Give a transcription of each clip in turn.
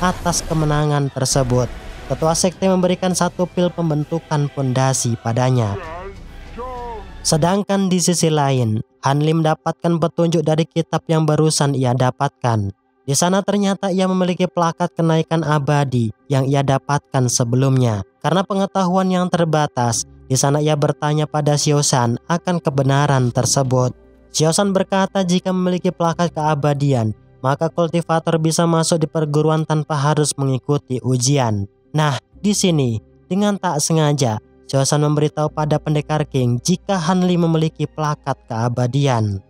atas kemenangan tersebut. Ketua sekte memberikan 1 pil pembentukan pondasi padanya. Sedangkan di sisi lain, Hanli mendapatkan petunjuk dari kitab yang barusan ia dapatkan. Di sana ternyata ia memiliki plakat kenaikan abadi yang ia dapatkan sebelumnya. Karena pengetahuan yang terbatas, di sana ia bertanya pada Xiaoshan akan kebenaran tersebut. Xiaoshan berkata jika memiliki plakat keabadian, maka kultivator bisa masuk di perguruan tanpa harus mengikuti ujian. Nah, di sini dengan tak sengaja Xiaoshan memberitahu pada Pendekar King jika Hanli memiliki plakat keabadian.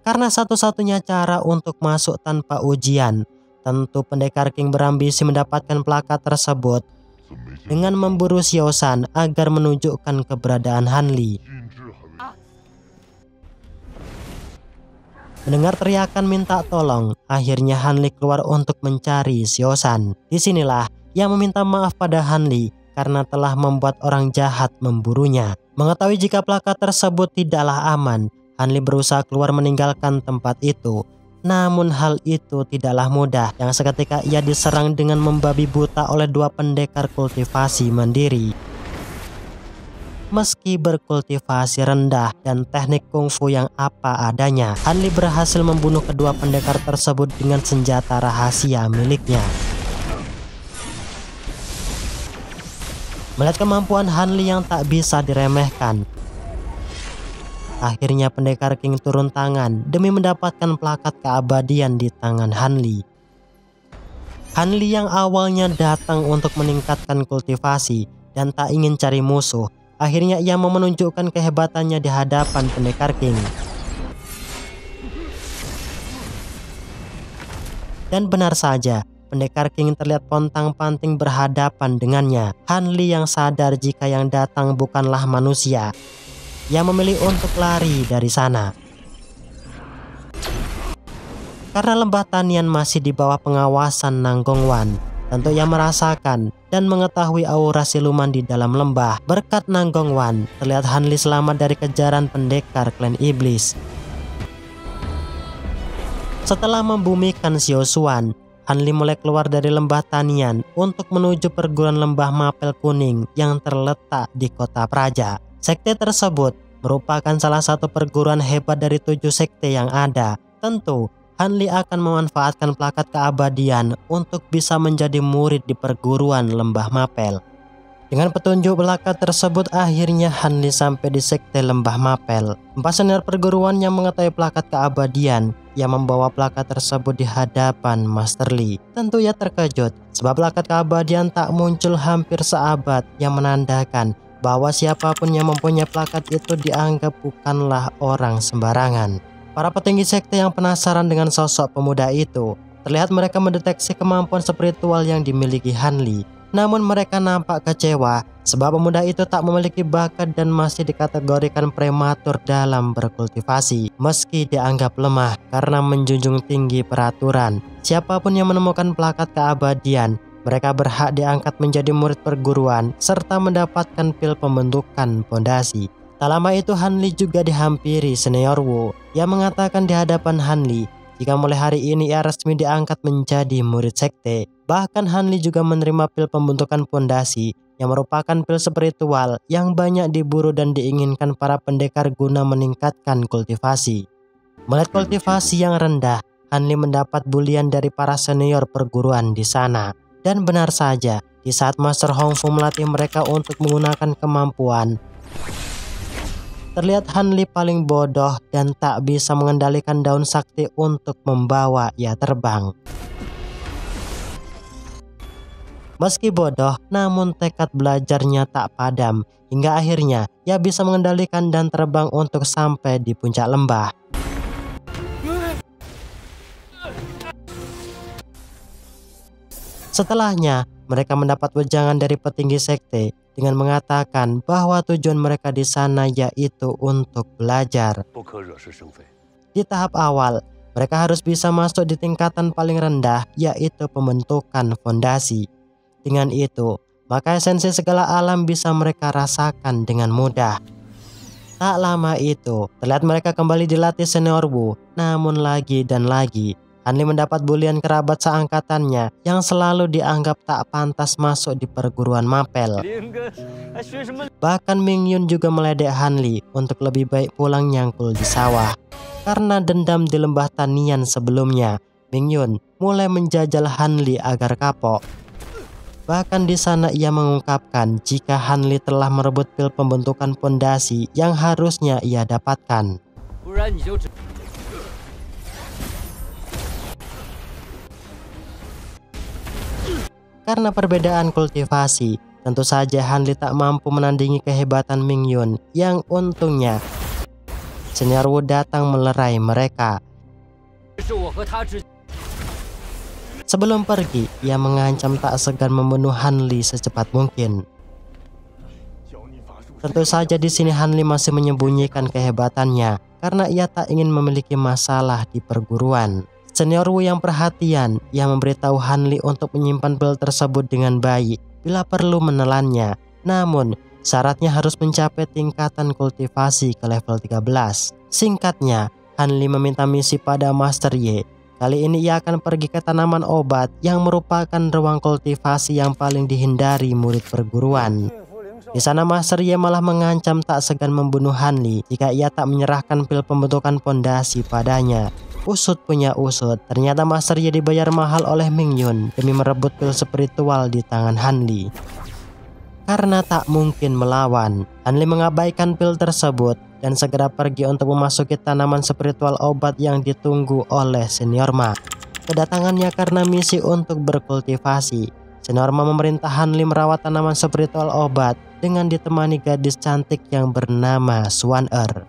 Karena satu-satunya cara untuk masuk tanpa ujian, tentu Pendekar King berambisi mendapatkan plakat tersebut dengan memburu Xiaoshan agar menunjukkan keberadaan Hanli. Mendengar teriakan minta tolong, akhirnya Hanli keluar untuk mencari Xiaoshan. Disinilah ia meminta maaf pada Hanli karena telah membuat orang jahat memburunya. Mengetahui jika plakat tersebut tidaklah aman, Hanli berusaha keluar meninggalkan tempat itu. Namun hal itu tidaklah mudah, yang seketika ia diserang dengan membabi buta oleh 2 pendekar kultivasi mandiri. Meski berkultivasi rendah dan teknik kungfu yang apa adanya, Hanli berhasil membunuh kedua pendekar tersebut dengan senjata rahasia miliknya. Melihat kemampuan Hanli yang tak bisa diremehkan, akhirnya Pendekar King turun tangan demi mendapatkan plakat keabadian di tangan Hanli. Hanli yang awalnya datang untuk meningkatkan kultivasi dan tak ingin cari musuh, akhirnya ia mau menunjukkan kehebatannya di hadapan Pendekar King. Dan benar saja, Pendekar King terlihat pontang-panting berhadapan dengannya. Hanli yang sadar jika yang datang bukanlah manusia, ia memilih untuk lari dari sana. Karena lembah Tanian masih di bawah pengawasan Nanggongwan, tentu ia merasakan dan mengetahui aura siluman di dalam lembah. Berkat Nanggongwan, terlihat Hanli selamat dari kejaran pendekar klan iblis. Setelah membumikan Xiaoshuan, Hanli mulai keluar dari lembah Tanian untuk menuju perguruan lembah Mapel Kuning yang terletak di kota Praja. Sekte tersebut merupakan salah satu perguruan hebat dari 7 sekte yang ada. Tentu, Hanli akan memanfaatkan plakat keabadian untuk bisa menjadi murid di perguruan lembah Mapel. Dengan petunjuk plakat tersebut, akhirnya Hanli sampai di sekte lembah Mapel. 4 senior perguruan yang mengetahui plakat keabadian yang membawa plakat tersebut di hadapan Master Li. Tentu ia terkejut sebab plakat keabadian tak muncul hampir seabad, yang menandakan bahwa siapapun yang mempunyai plakat itu dianggap bukanlah orang sembarangan. Para petinggi sekte yang penasaran dengan sosok pemuda itu, terlihat mereka mendeteksi kemampuan spiritual yang dimiliki Hanli. Namun mereka nampak kecewa sebab pemuda itu tak memiliki bakat dan masih dikategorikan prematur dalam berkultivasi. Meski dianggap lemah karena menjunjung tinggi peraturan, siapapun yang menemukan plakat keabadian, mereka berhak diangkat menjadi murid perguruan serta mendapatkan pil pembentukan pondasi. Tak lama itu Hanli juga dihampiri senior Wu yang mengatakan di hadapan Hanli jika mulai hari ini ia resmi diangkat menjadi murid sekte. Bahkan Hanli juga menerima pil pembentukan pondasi yang merupakan pil spiritual yang banyak diburu dan diinginkan para pendekar guna meningkatkan kultivasi. Melihat kultivasi yang rendah, Hanli mendapat bulian dari para senior perguruan di sana. Dan benar saja, di saat Master Hongfu melatih mereka untuk menggunakan kemampuan, terlihat Hanli paling bodoh dan tak bisa mengendalikan daun sakti untuk membawa ia terbang. Meski bodoh, namun tekad belajarnya tak padam, hingga akhirnya ia bisa mengendalikan dan terbang untuk sampai di puncak lembah. Setelahnya, mereka mendapat wejangan dari petinggi sekte dengan mengatakan bahwa tujuan mereka di sana yaitu untuk belajar. Di tahap awal, mereka harus bisa masuk di tingkatan paling rendah, yaitu pembentukan fondasi. Dengan itu, maka esensi segala alam bisa mereka rasakan dengan mudah. Tak lama itu, terlihat mereka kembali dilatih senior Wu, namun lagi dan lagi, Han Li mendapat bulian kerabat seangkatannya yang selalu dianggap tak pantas masuk di perguruan mapel. Bahkan Ming Yun juga meledek Han Li untuk lebih baik pulang nyangkul di sawah. Karena dendam di lembah tanian sebelumnya, Ming Yun mulai menjajal Han Li agar kapok. Bahkan di sana ia mengungkapkan jika Han Li telah merebut pil pembentukan pondasi yang harusnya ia dapatkan. Karena perbedaan kultivasi, tentu saja Han Li tak mampu menandingi kehebatan Ming Yun yang untungnya Senior Wu datang melerai mereka. Sebelum pergi, ia mengancam tak segan membunuh Han Li secepat mungkin. Tentu saja di sini Han Li masih menyembunyikan kehebatannya karena ia tak ingin memiliki masalah di perguruan. Senior Wu yang perhatian, ia memberitahu Han Li untuk menyimpan pil tersebut dengan baik bila perlu menelannya. Namun, syaratnya harus mencapai tingkatan kultivasi ke level 13. Singkatnya, Han Li meminta misi pada Master Ye. Kali ini ia akan pergi ke tanaman obat yang merupakan ruang kultivasi yang paling dihindari murid perguruan. Di sana Master Ye malah mengancam tak segan membunuh Han Li jika ia tak menyerahkan pil pembentukan pondasi padanya. Usut punya usut, ternyata Master Yi dibayar mahal oleh Ming Yun demi merebut pil spiritual di tangan Han Li. Karena tak mungkin melawan, Han Li mengabaikan pil tersebut dan segera pergi untuk memasuki tanaman spiritual obat yang ditunggu oleh Senior Ma. Kedatangannya karena misi untuk berkultivasi. Senior Ma memerintah Han Li merawat tanaman spiritual obat dengan ditemani gadis cantik yang bernama Swan Er.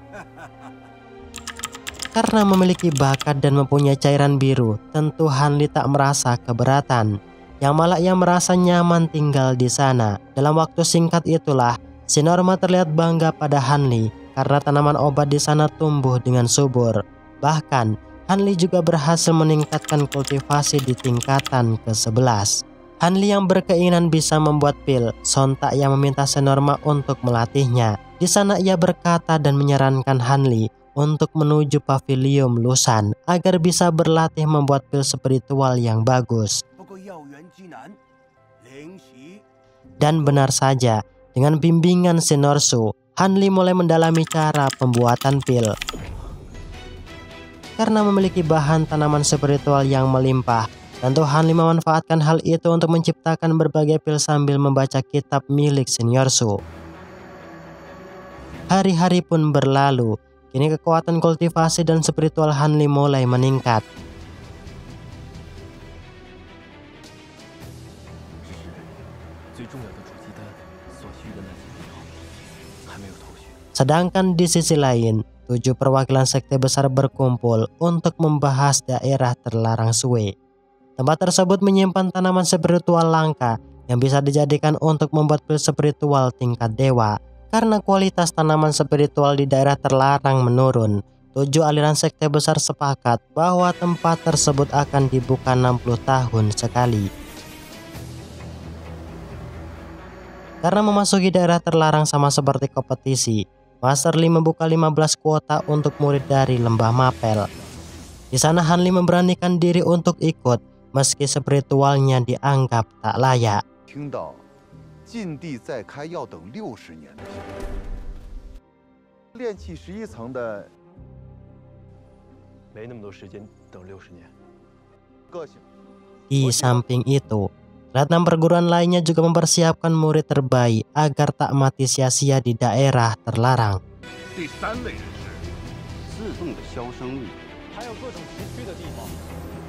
Karena memiliki bakat dan mempunyai cairan biru, tentu Han Li tak merasa keberatan. Yang malah ia merasa nyaman tinggal di sana. Dalam waktu singkat itulah, Senior Ma terlihat bangga pada Han Li karena tanaman obat di sana tumbuh dengan subur. Bahkan, Han Li juga berhasil meningkatkan kultivasi di tingkatan ke-11. Han Li yang berkeinginan bisa membuat pil, sontak ia meminta Senior Ma untuk melatihnya. Di sana ia berkata dan menyarankan Han Li untuk menuju pavilion Lusan agar bisa berlatih membuat pil spiritual yang bagus. Dan benar saja, dengan bimbingan Senior Su, Han Li mulai mendalami cara pembuatan pil. Karena memiliki bahan tanaman spiritual yang melimpah, tentu Han Li memanfaatkan hal itu untuk menciptakan berbagai pil sambil membaca kitab milik Senior Su. Hari-hari pun berlalu. Kini kekuatan kultivasi dan spiritual Han Li mulai meningkat. Sedangkan di sisi lain, 7 perwakilan sekte besar berkumpul untuk membahas daerah terlarang Sui. Tempat tersebut menyimpan tanaman spiritual langka yang bisa dijadikan untuk membuat pil spiritual tingkat dewa. Karena kualitas tanaman spiritual di daerah terlarang menurun, 7 aliran sekte besar sepakat bahwa tempat tersebut akan dibuka 60 tahun sekali. Karena memasuki daerah terlarang sama seperti kompetisi, Master Li membuka 15 kuota untuk murid dari lembah mapel. Di sana Han Li memberanikan diri untuk ikut meski spiritualnya dianggap tak layak. 禁地再开要等60年的进度，炼气11层的没那么多时间等60年。个性。Di samping itu, Kelas-6 perguruan lainnya juga mempersiapkan murid terbaik agar tak mati sia-sia di daerah terlarang.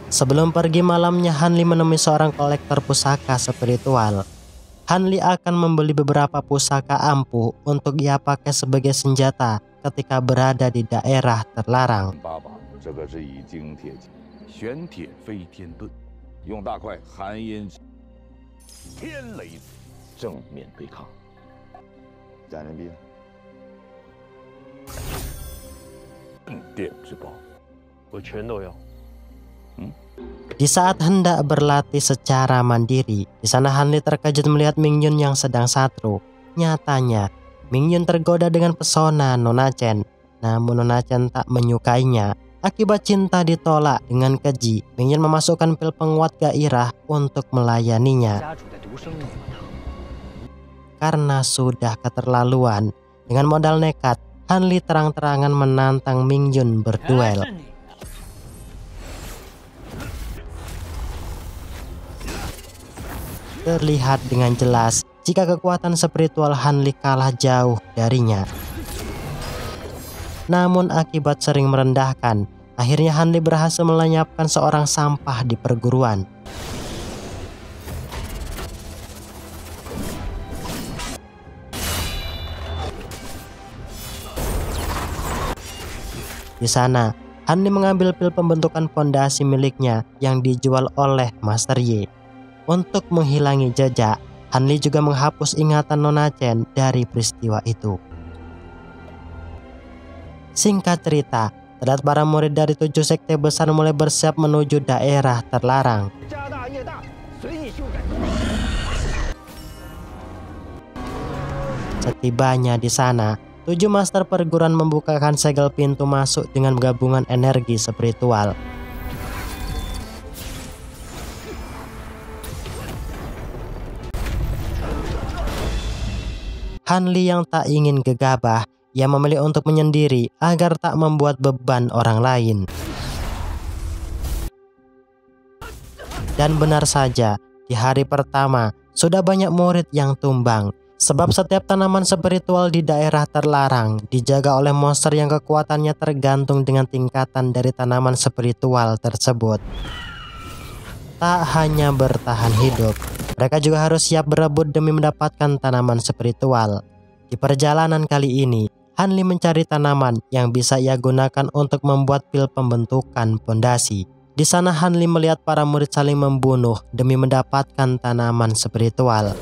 Sebelum pergi malamnya, Han Li menemui seorang kolektor pusaka spiritual. Han Li akan membeli beberapa pusaka ampuh untuk ia pakai sebagai senjata ketika berada di daerah terlarang. Di saat hendak berlatih secara mandiri, di sana Han Li terkejut melihat Ming Yun yang sedang satru. Nyatanya, Ming Yun tergoda dengan pesona Nona Chen. Namun Nona Chen tak menyukainya. Akibat cinta ditolak dengan keji, Ming Yan memasukkan pil penguat gairah untuk melayaninya. Karena sudah keterlaluan, dengan modal nekat, Han Li terang-terangan menantang Ming Yun berduel. Terlihat dengan jelas jika kekuatan spiritual Han Li kalah jauh darinya. Namun akibat sering merendahkan, akhirnya Han Li berhasil melenyapkan seorang sampah di perguruan. Di sana, Han Li mengambil pil pembentukan fondasi miliknya yang dijual oleh Master Yi. Untuk menghilangi jejak, Han Li juga menghapus ingatan Nona Chen dari peristiwa itu. Singkat cerita, terlihat para murid dari 7 sekte besar mulai bersiap menuju daerah terlarang. Setibanya di sana, 7 master perguruan membukakan segel pintu masuk dengan gabungan energi spiritual. Han Li yang tak ingin gegabah, ia memilih untuk menyendiri agar tak membuat beban orang lain. Dan benar saja, di hari pertama sudah banyak murid yang tumbang. Sebab setiap tanaman spiritual di daerah terlarang dijaga oleh monster yang kekuatannya tergantung dengan tingkatan dari tanaman spiritual tersebut. Tak hanya bertahan hidup, mereka juga harus siap berebut demi mendapatkan tanaman spiritual. Di perjalanan kali ini, Han Li mencari tanaman yang bisa ia gunakan untuk membuat pil pembentukan fondasi. Di sana Han Li melihat para murid saling membunuh demi mendapatkan tanaman spiritual.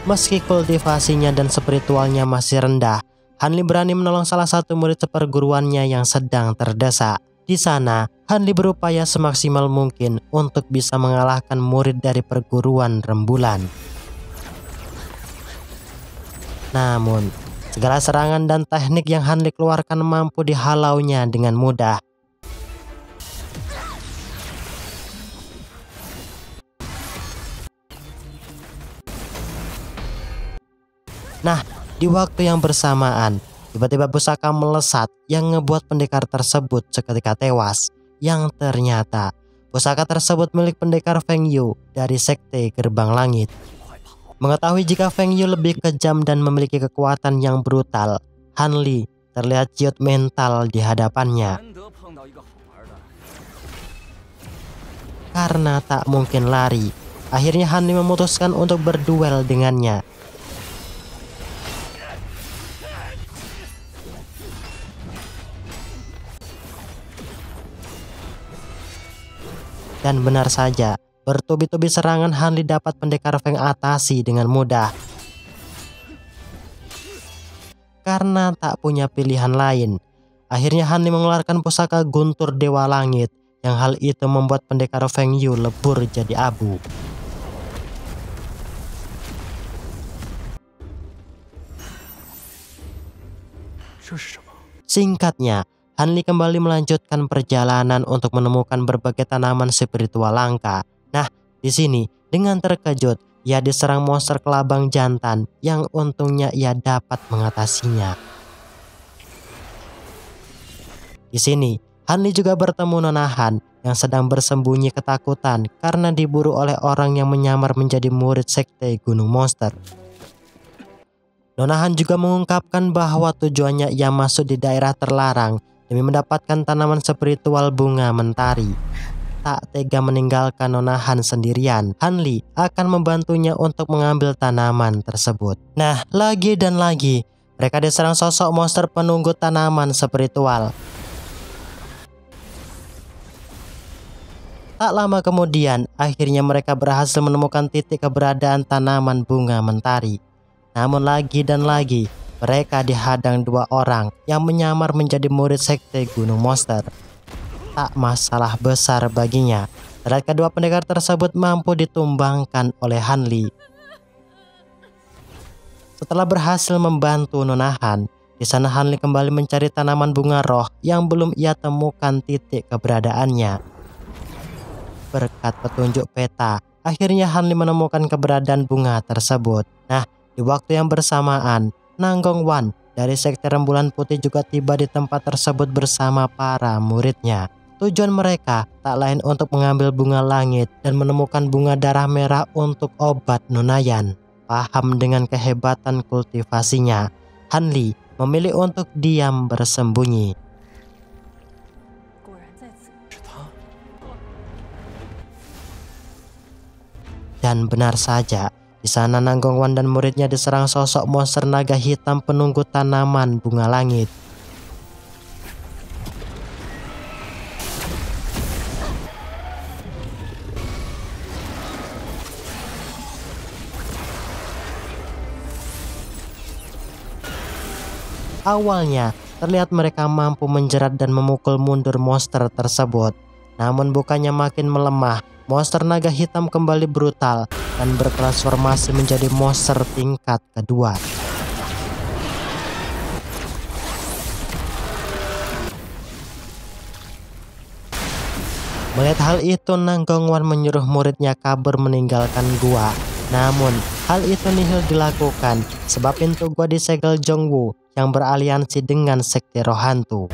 Meski kultivasinya dan spiritualnya masih rendah, Han Li berani menolong salah satu murid seperguruannya yang sedang terdesak. Di sana, Han Li berupaya semaksimal mungkin untuk bisa mengalahkan murid dari perguruan rembulan. Namun, segala serangan dan teknik yang Han Li keluarkan mampu dihalaunya dengan mudah. Nah, di waktu yang bersamaan, tiba-tiba pusaka melesat yang ngebuat pendekar tersebut seketika tewas. Yang ternyata, pusaka tersebut milik pendekar Feng Yu dari Sekte Gerbang Langit. Mengetahui jika Feng Yu lebih kejam dan memiliki kekuatan yang brutal, Han Li terlihat ciut mental di hadapannya. Karena tak mungkin lari, akhirnya Han Li memutuskan untuk berduel dengannya. Dan benar saja, bertubi-tubi serangan Han Li dapat pendekar Feng atasi dengan mudah. Karena tak punya pilihan lain, akhirnya Han Li mengeluarkan pusaka Guntur Dewa Langit, yang hal itu membuat pendekar Feng Yu lebur jadi abu. Singkatnya, Han Li kembali melanjutkan perjalanan untuk menemukan berbagai tanaman spiritual langka. Nah, di sini dengan terkejut ia diserang monster kelabang jantan yang untungnya ia dapat mengatasinya. Di sini, Han Li juga bertemu Nona Han yang sedang bersembunyi ketakutan karena diburu oleh orang yang menyamar menjadi murid sekte Gunung Monster. Nona Han juga mengungkapkan bahwa tujuannya ia masuk di daerah terlarang demi mendapatkan tanaman spiritual bunga mentari. Tak tega meninggalkan Nona Han sendirian, Han Li akan membantunya untuk mengambil tanaman tersebut. Nah, lagi dan lagi, mereka diserang sosok monster penunggu tanaman spiritual. Tak lama kemudian, akhirnya mereka berhasil menemukan titik keberadaan tanaman bunga mentari. Namun lagi dan lagi, mereka dihadang 2 orang yang menyamar menjadi murid sekte Gunung Monster. Tak masalah besar baginya, terlihat kedua pendekar tersebut mampu ditumbangkan oleh Han Li. Setelah berhasil membantu Nona Han, Di sana Han Li kembali mencari tanaman bunga roh yang belum ia temukan titik keberadaannya. Berkat petunjuk peta, akhirnya Han Li menemukan keberadaan bunga tersebut. Nah, di waktu yang bersamaan, Nanggong Wan dari Sekte Rembulan Putih juga tiba di tempat tersebut bersama para muridnya. Tujuan mereka tak lain untuk mengambil bunga langit dan menemukan bunga darah merah untuk obat Nunayan. Paham dengan kehebatan kultivasinya, Han Li memilih untuk diam bersembunyi. Dan benar saja, di sana Nanggong Wan dan muridnya diserang sosok monster naga hitam penunggu tanaman bunga langit. Awalnya, terlihat mereka mampu menjerat dan memukul mundur monster tersebut. Namun bukannya makin melemah, monster naga hitam kembali brutal dan bertransformasi menjadi monster tingkat kedua. Melihat hal itu, Nanggong Wan menyuruh muridnya kabur meninggalkan gua. Namun, hal itu nihil dilakukan sebab pintu gua disegel Zhongwu yang beraliansi dengan sekte roh hantu.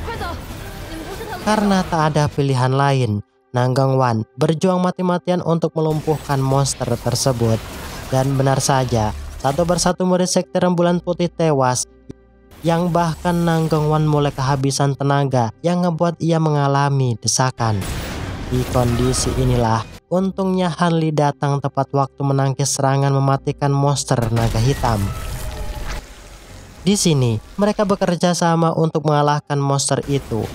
Karena tak ada pilihan lain, Nanggong Wan berjuang mati-matian untuk melumpuhkan monster tersebut. Dan benar saja, satu persatu murid Sekte Rembulan Putih tewas, yang bahkan Nanggong Wan mulai kehabisan tenaga yang ngebuat ia mengalami desakan. Di kondisi inilah, untungnya Han Li datang tepat waktu menangkis serangan mematikan monster naga hitam. Di sini, mereka bekerja sama untuk mengalahkan monster itu.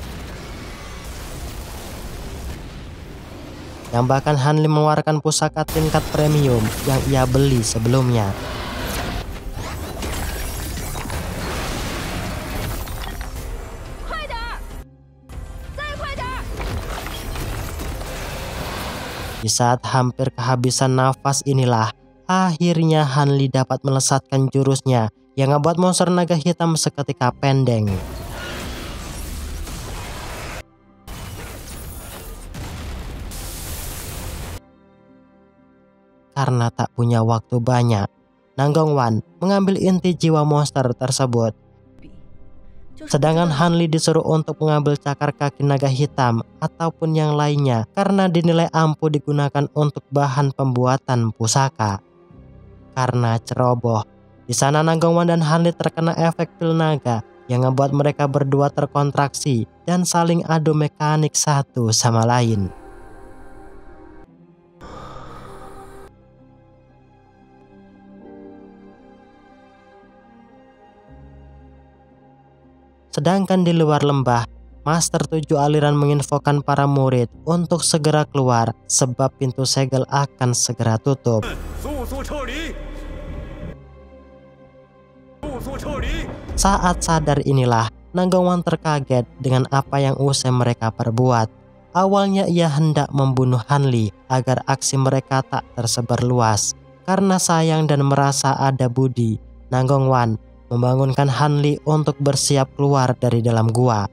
Yang bahkan Han Li mengeluarkan pusaka tingkat premium yang ia beli sebelumnya. Di saat hampir kehabisan nafas inilah, akhirnya Han Li dapat melesatkan jurusnya yang ngebuat monster naga hitam seketika pendeng. Karena tak punya waktu banyak, Nanggong Wan mengambil inti jiwa monster tersebut. Sedangkan Han Li disuruh untuk mengambil cakar kaki naga hitam ataupun yang lainnya karena dinilai ampuh digunakan untuk bahan pembuatan pusaka. Karena ceroboh, di sana Nanggong Wan dan Han Li terkena efek pil naga yang membuat mereka berdua terkontraksi dan saling adu mekanik satu sama lain. Sedangkan di luar lembah, Master 7 aliran menginfokan para murid untuk segera keluar sebab pintu segel akan segera tutup. Saat sadar inilah, Nanggong Wan terkaget dengan apa yang usai mereka perbuat. Awalnya ia hendak membunuh Han Li agar aksi mereka tak tersebar luas. Karena sayang dan merasa ada budi, Nanggong Wan membangunkan Han Li untuk bersiap keluar dari dalam gua.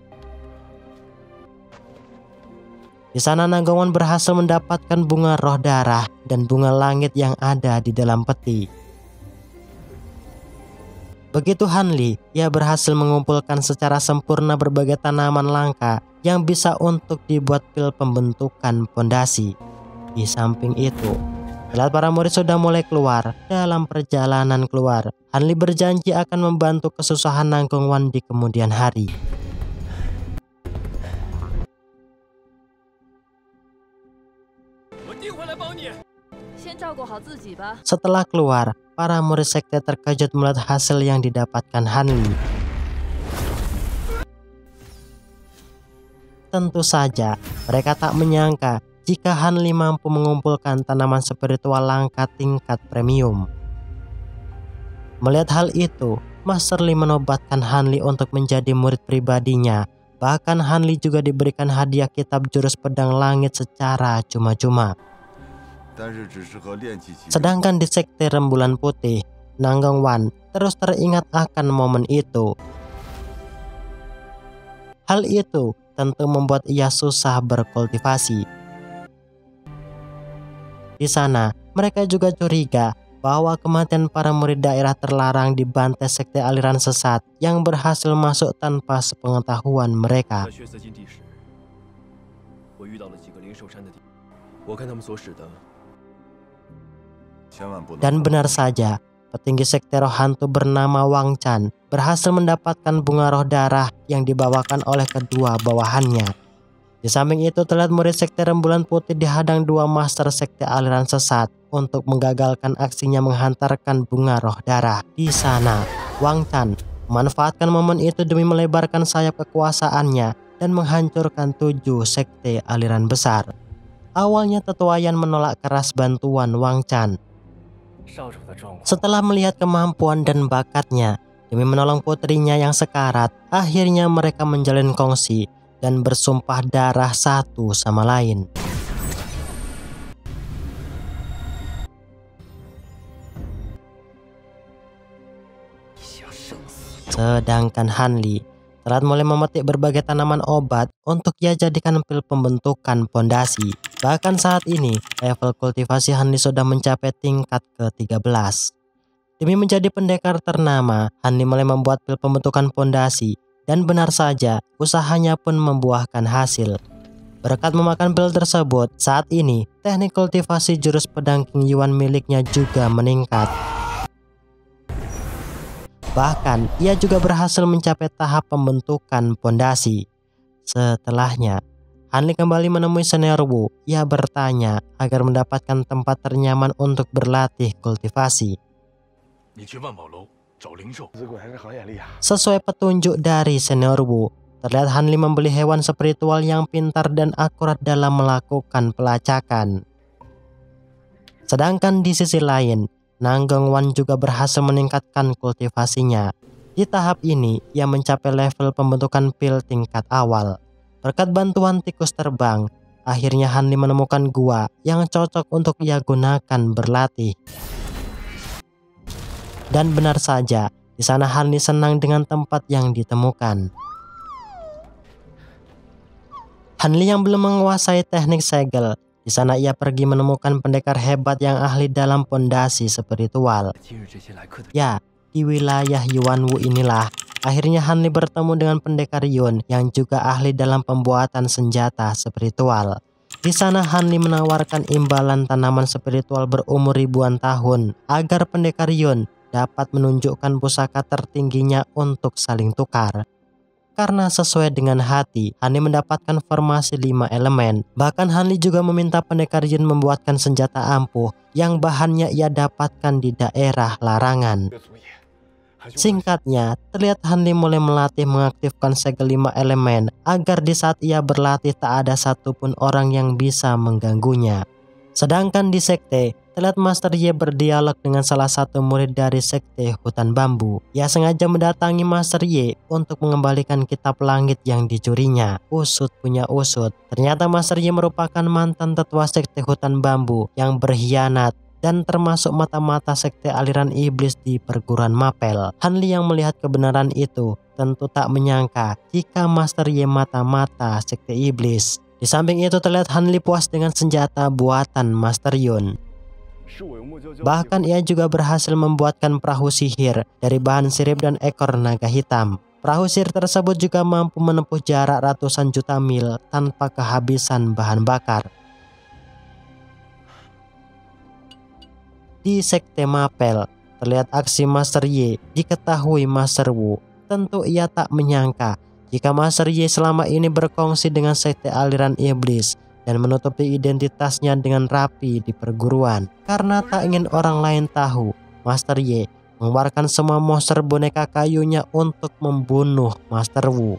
Di sana Nanggong Wan berhasil mendapatkan bunga roh darah dan bunga langit yang ada di dalam peti. Begitu Han Li, ia berhasil mengumpulkan secara sempurna berbagai tanaman langka yang bisa untuk dibuat pil pembentukan pondasi. Di samping itu, saat para murid sudah mulai keluar, dalam perjalanan keluar, Han Li berjanji akan membantu kesusahan Nanggong Wan di kemudian hari. Setelah keluar, para murid sekte terkejut melihat hasil yang didapatkan Han Li. Tentu saja, mereka tak menyangka jika Han Li mampu mengumpulkan tanaman spiritual langka tingkat premium. Melihat hal itu, Master Li menobatkan Han Li untuk menjadi murid pribadinya. Bahkan Han Li juga diberikan hadiah kitab jurus pedang langit secara cuma-cuma. Sedangkan di Sekte Rembulan Putih, Nanggong Wan terus teringat akan momen itu. Hal itu tentu membuat ia susah berkultivasi. Di sana, mereka juga curiga bahwa kematian para murid daerah terlarang dibantai sekte aliran sesat yang berhasil masuk tanpa sepengetahuan mereka. Dan benar saja, petinggi sekte roh hantu bernama Wang Chan berhasil mendapatkan bunga roh darah yang dibawakan oleh kedua bawahannya. Di samping itu, terlihat murid sekte rembulan putih dihadang dua master sekte aliran sesat untuk menggagalkan aksinya menghantarkan bunga roh darah. Di sana, Wang Chan memanfaatkan momen itu demi melebarkan sayap kekuasaannya dan menghancurkan 7 sekte aliran besar. Awalnya Tetua Yan menolak keras bantuan Wang Chan. Setelah melihat kemampuan dan bakatnya demi menolong putrinya yang sekarat, akhirnya mereka menjalin kongsi dan bersumpah darah satu sama lain. Sedangkan Han Li telah mulai memetik berbagai tanaman obat untuk ia jadikan pil pembentukan pondasi. Bahkan saat ini, level kultivasi Han Li sudah mencapai tingkat ke-13. Demi menjadi pendekar ternama, Han Li mulai membuat pil pembentukan pondasi. Dan benar saja, usahanya pun membuahkan hasil. Berkat memakan pil tersebut, saat ini teknik kultivasi jurus pedang King Yuan miliknya juga meningkat. Bahkan, ia juga berhasil mencapai tahap pembentukan pondasi. Setelahnya, Han Li kembali menemui senior Wu. Ia bertanya agar mendapatkan tempat ternyaman untuk berlatih kultivasi. Sesuai petunjuk dari senior Wu, terlihat Han Li membeli hewan spiritual yang pintar dan akurat dalam melakukan pelacakan. Sedangkan di sisi lain, Nanggong Wan juga berhasil meningkatkan kultivasinya. Di tahap ini, ia mencapai level pembentukan pil tingkat awal. Berkat bantuan tikus terbang, akhirnya Han Li menemukan gua yang cocok untuk ia gunakan berlatih. Dan benar saja, di sana Han Li senang dengan tempat yang ditemukan. Han Li yang belum menguasai teknik segel, di sana ia pergi menemukan pendekar hebat yang ahli dalam pondasi spiritual. Ya, di wilayah Yuan Wu inilah akhirnya Han Li bertemu dengan pendekar Yun yang juga ahli dalam pembuatan senjata spiritual. Di sana Han Li menawarkan imbalan tanaman spiritual berumur ribuan tahun agar pendekar Yun dapat menunjukkan pusaka tertingginya untuk saling tukar. Karena sesuai dengan hati, Han Li mendapatkan formasi 5 elemen. Bahkan Han Li juga meminta pendekar Yun membuatkan senjata ampuh yang bahannya ia dapatkan di daerah larangan. Singkatnya, terlihat Han Li mulai melatih mengaktifkan segel 5 elemen agar di saat ia berlatih tak ada satupun orang yang bisa mengganggunya. Sedangkan di sekte, terlihat Master Ye berdialog dengan salah satu murid dari sekte hutan bambu. Ia sengaja mendatangi Master Ye untuk mengembalikan kitab langit yang dicurinya. Usut punya usut, ternyata Master Ye merupakan mantan tetua sekte hutan bambu yang berkhianat dan termasuk mata-mata sekte aliran iblis di perguruan Mapel. Han Li yang melihat kebenaran itu tentu tak menyangka jika Master Ye mata-mata sekte iblis. Di samping itu terlihat Han Li puas dengan senjata buatan Master Yun. Bahkan ia juga berhasil membuatkan perahu sihir dari bahan sirip dan ekor naga hitam. Perahu sihir tersebut juga mampu menempuh jarak ratusan juta mil tanpa kehabisan bahan bakar. Di sekte Mapel, terlihat aksi Master Ye diketahui Master Wu. Tentu ia tak menyangka jika Master Ye selama ini berkongsi dengan sekte aliran iblis dan menutupi identitasnya dengan rapi di perguruan. Karena tak ingin orang lain tahu, Master Ye mengeluarkan semua monster boneka kayunya untuk membunuh Master Wu.